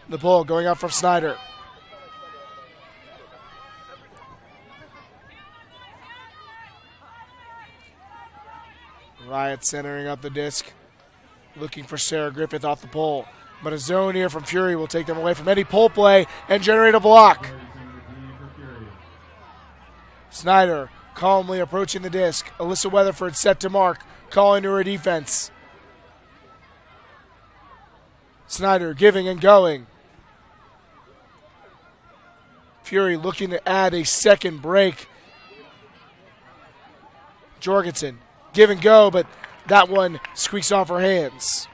The pull going up from Snyder. Riot centering up the disc, looking for Sarah Griffith off the pole. But a zone here from Fury will take them away from any pole play and generate a block. Snyder calmly approaching the disc. Alyssa Weatherford set to mark, calling to her defense. Snyder giving and going. Fury looking to add a second break. Jorgensen give and go, but that one squeaks off her hands.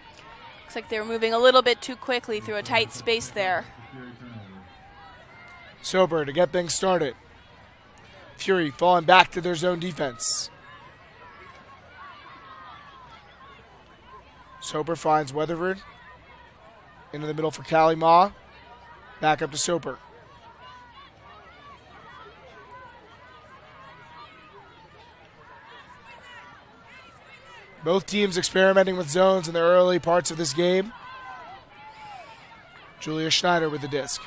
Looks like they were moving a little bit too quickly through a tight space there. Soper to get things started. Fury falling back to their zone defense. Soper finds Weatherford. Into the middle for Callie Ma. Back up to Soper. Both teams experimenting with zones in the early parts of this game. Julia Schneider with the disc.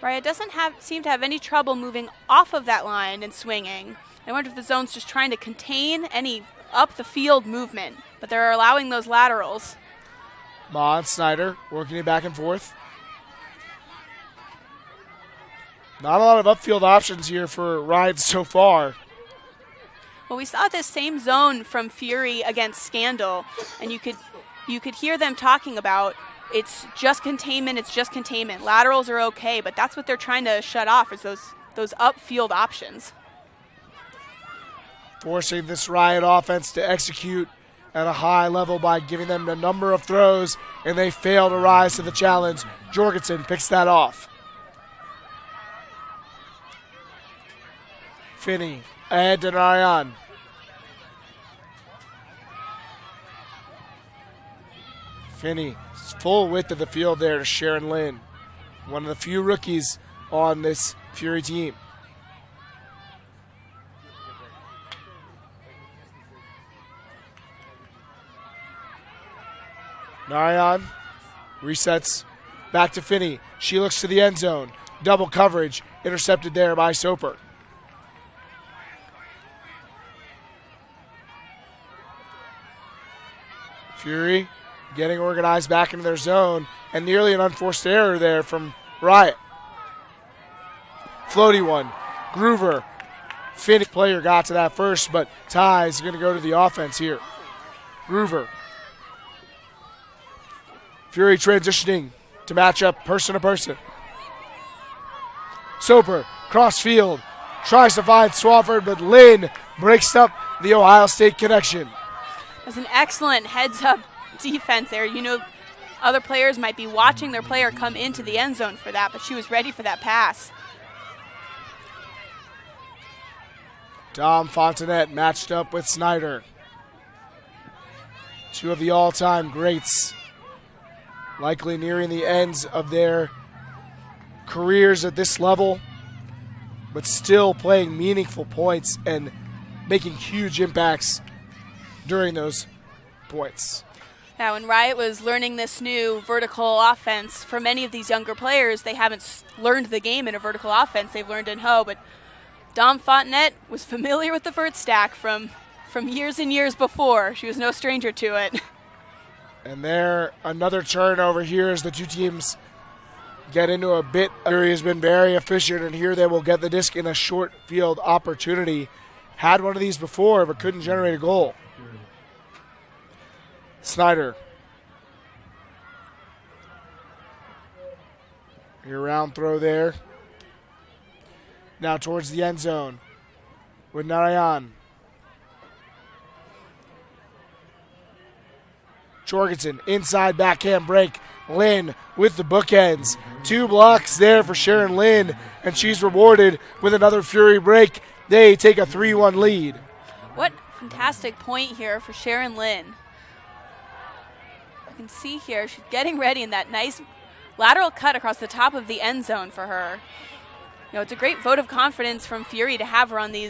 Riot doesn't seem to have any trouble moving off of that line and swinging. I wonder if the zone's just trying to contain any up the field movement, but they're allowing those laterals. Ma and Snyder working it back and forth. Not a lot of upfield options here for Riot so far. Well, we saw this same zone from Fury against Scandal, and you could hear them talking about it's just containment, it's just containment. Laterals are okay, but that's what they're trying to shut off is those upfield options. Forcing this Riot offense to execute at a high level by giving them a number of throws, and they fail to rise to the challenge. Jorgensen picks that off. Finney ahead to Narayan. Finney, full width of the field there to Sharon Lynn. One of the few rookies on this Fury team. Narayan resets back to Finney. She looks to the end zone. Double coverage, intercepted there by Soper. Fury getting organized back into their zone, and nearly an unforced error there from Riot. Floaty one. Groover. Finney player got to that first, but Ty is going to go to the offense here. Groover. Fury transitioning to match up person to person. Soper, cross field, tries to find Swafford, but Lynn breaks up the Ohio State connection. That's an excellent heads-up defense there. You know, other players might be watching their player come into the end zone for that, but she was ready for that pass. Dom Fontenette matched up with Snyder. Two of the all-time greats, likely nearing the ends of their careers at this level, but still playing meaningful points and making huge impacts during those points. Now, when Riot was learning this new vertical offense, for many of these younger players, they haven't learned the game in a vertical offense. They've learned in Ho, but Dom Fontenette was familiar with the vert stack from years and years before. She was no stranger to it. And there, another turnover here as the two teams get into a bit. Fury has been very efficient, and here they will get the disc in a short field opportunity. Had one of these before, but couldn't generate a goal. Snyder. Your round throw there. Now towards the end zone with Narayan. Jorgensen, inside backhand break. Lynn with the bookends. 2 blocks there for Sharon Lynn, and she's rewarded with another Fury break. They take a 3-1 lead. What fantastic point here for Sharon Lynn. You can see here she's getting ready in that nice lateral cut across the top of the end zone for her. You know, it's a great vote of confidence from Fury to have her on these